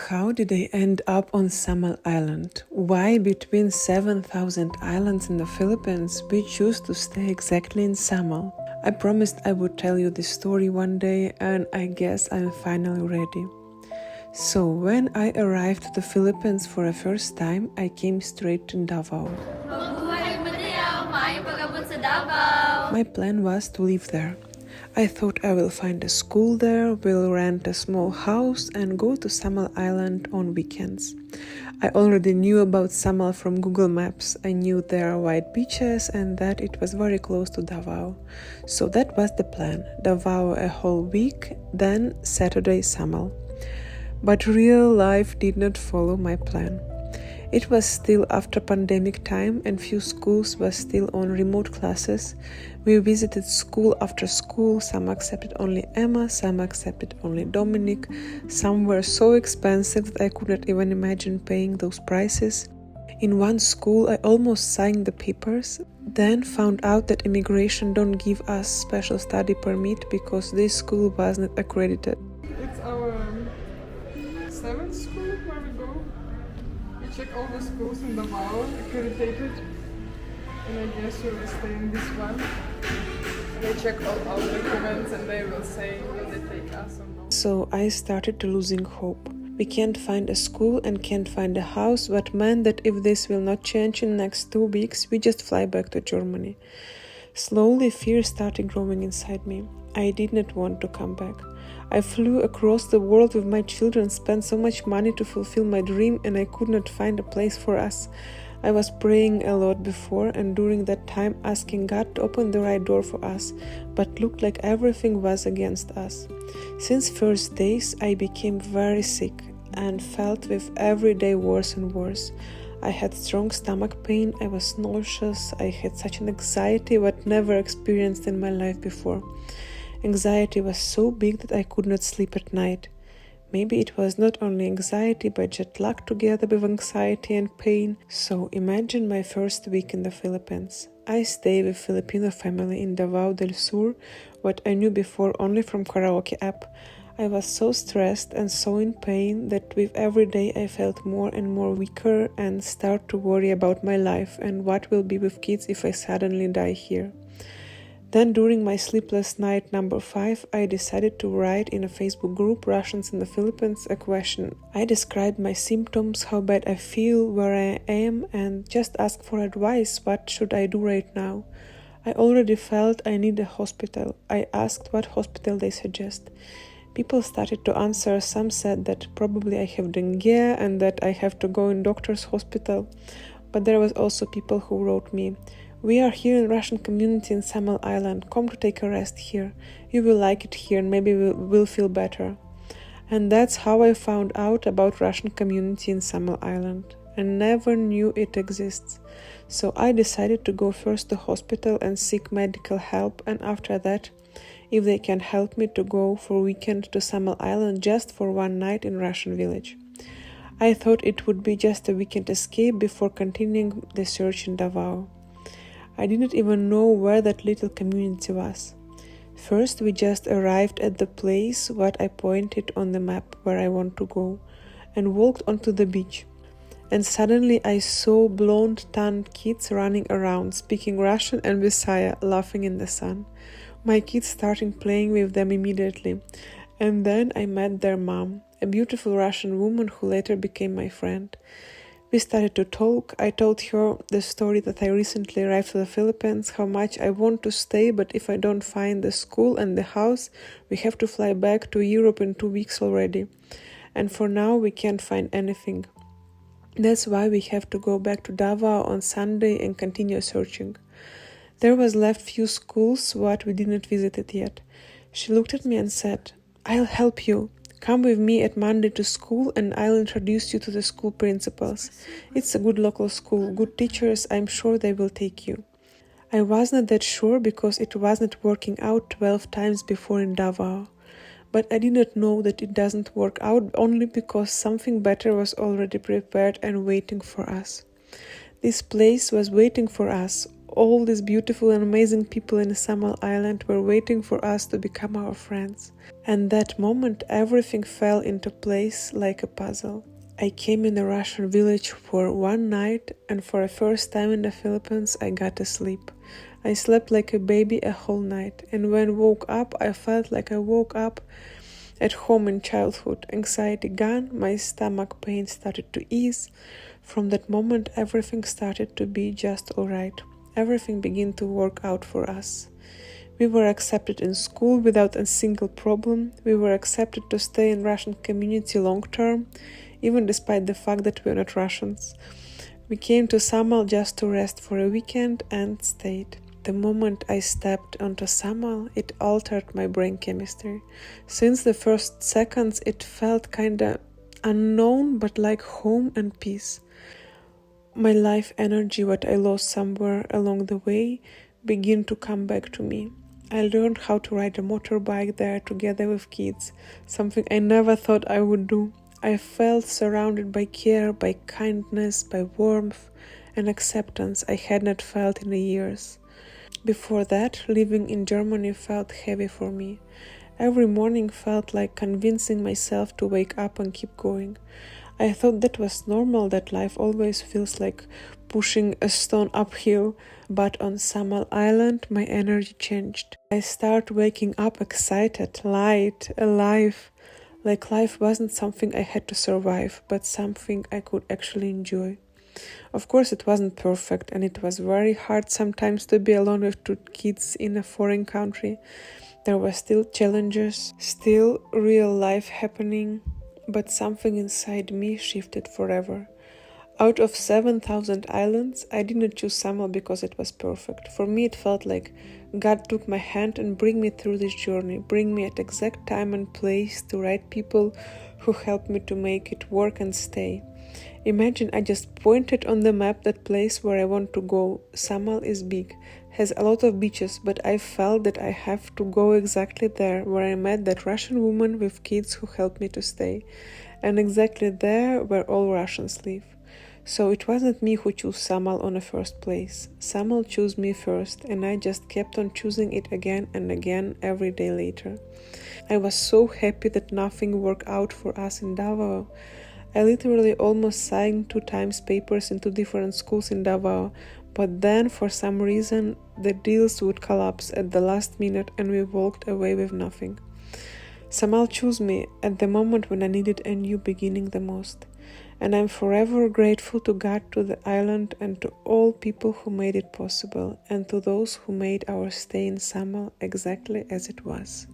How did I end up on Samal Island? Why, between 7,000 islands in the Philippines, we choose to stay exactly in Samal? I promised I would tell you this story one day, and I guess I'm finally ready. So, when I arrived to the Philippines for the first time, I came straight to Davao. My plan was to live there. I thought I will find a school there, will rent a small house and go to Samal Island on weekends. I already knew about Samal from Google Maps. I knew there are white beaches and that it was very close to Davao. So that was the plan. Davao a whole week, then Saturday Samal. But real life did not follow my plan. It was still after pandemic time and few schools were still on remote classes. We visited school after school, some accepted only Emma, some accepted only Dominic. Some were so expensive that I could not even imagine paying those prices. In one school I almost signed the papers, then found out that immigration don't give us special study permit because this school was not accredited. It's our seventh school where we go. We check all the schools in Davao, accredited, and I guess we will stay in this one. They check all our documents and they will say will they take us or not. So I started to losing hope. We can't find a school and can't find a house, what meant that if this will not change in the next 2 weeks, we just fly back to Germany. Slowly fear started growing inside me. I did not want to come back. I flew across the world with my children, spent so much money to fulfill my dream, and I could not find a place for us. I was praying a lot before and during that time asking God to open the right door for us, but looked like everything was against us. Since first days I became very sick and felt with every day worse and worse. I had strong stomach pain, I was nauseous, I had such an anxiety what never experienced in my life before. Anxiety was so big that I could not sleep at night. Maybe it was not only anxiety but jet lag together with anxiety and pain. So imagine my first week in the Philippines. I stay with Filipino family in Davao del Sur, what I knew before only from karaoke app. I was so stressed and so in pain that with every day I felt more and more weaker and start to worry about my life and what will be with kids if I suddenly die here. Then during my sleepless night number 5, I decided to write in a Facebook group Russians in the Philippines a question. I described my symptoms, how bad I feel, where I am, and just ask for advice, what should I do right now. I already felt I need a hospital. I asked what hospital they suggest. People started to answer. Some said that probably I have dengue and that I have to go in doctor's hospital. But there was also people who wrote me, "We are here in Russian community in Samal Island. Come to take a rest here. You will like it here and maybe will feel better." And that's how I found out about Russian community in Samal Island. I never knew it exists. So I decided to go first to hospital and seek medical help, and after that, if they can help me, to go for weekend to Samal Island just for one night in Russian village. I thought it would be just a weekend escape before continuing the search in Davao. I didn't even know where that little community was. First, we just arrived at the place what I pointed on the map where I want to go and walked onto the beach. And suddenly I saw blonde tanned kids running around, speaking Russian and Visaya, laughing in the sun. My kids started playing with them immediately. And then I met their mom, a beautiful Russian woman who later became my friend. We started to talk. I told her the story that I recently arrived to the Philippines, how much I want to stay, but if I don't find the school and the house, we have to fly back to Europe in 2 weeks already. And for now, we can't find anything. That's why we have to go back to Davao on Sunday and continue searching. There was left few schools what we didn't visit it yet. She looked at me and said, "I'll help you. Come with me at Monday to school and I'll introduce you to the school principals. It's a good local school, good teachers, I'm sure they will take you." I was not that sure because it wasn't working out 12 times before in Davao. But I did not know that it doesn't work out only because something better was already prepared and waiting for us. This place was waiting for us. all these beautiful and amazing people in Samal Island were waiting for us to become our friends. And that moment everything fell into place like a puzzle. I came in a Russian village for one night, and for the first time in the Philippines I got to sleep. I slept like a baby a whole night, and when woke up I felt like I woke up at home in childhood. Anxiety gone, my stomach pain started to ease. From that moment everything started to be just alright. Everything began to work out for us. We were accepted in school without a single problem. We were accepted to stay in Russian community long term, even despite the fact that we are not Russians. We came to Samal just to rest for a weekend and stayed. The moment I stepped onto Samal, it altered my brain chemistry. Since the first seconds, it felt kinda unknown, but like home and peace. My life energy, what I lost somewhere along the way, began to come back to me. I learned how to ride a motorbike there together with kids, something I never thought I would do. I felt surrounded by care, by kindness, by warmth and acceptance I had not felt in years. Before that, living in Germany felt heavy for me. Every morning felt like convincing myself to wake up and keep going. I thought that was normal, that life always feels like pushing a stone uphill, but on Samal Island my energy changed. I started waking up excited, light, alive, like life wasn't something I had to survive, but something I could actually enjoy. Of course, it wasn't perfect, and it was very hard sometimes to be alone with two kids in a foreign country. There were still challenges, still real life happening, but something inside me shifted forever. Out of 7,000 islands, I didn't choose Samal because it was perfect. For me, it felt like God took my hand and bring me through this journey, bring me at exact time and place to right people who helped me to make it work and stay. Imagine I just pointed on the map that place where I want to go. Samal is big, has a lot of beaches, but I felt that I have to go exactly there where I met that Russian woman with kids who helped me to stay, and exactly there where all Russians live. So it wasn't me who chose Samal on the first place. Samal chose me first, and I just kept on choosing it again and again every day later. I was so happy that nothing worked out for us in Davao. I literally almost signed 2 times papers in 2 different schools in Davao, but then for some reason the deals would collapse at the last minute and we walked away with nothing. Samal chose me at the moment when I needed a new beginning the most. And I'm forever grateful to God, to the island, and to all people who made it possible, and to those who made our stay in Samal exactly as it was.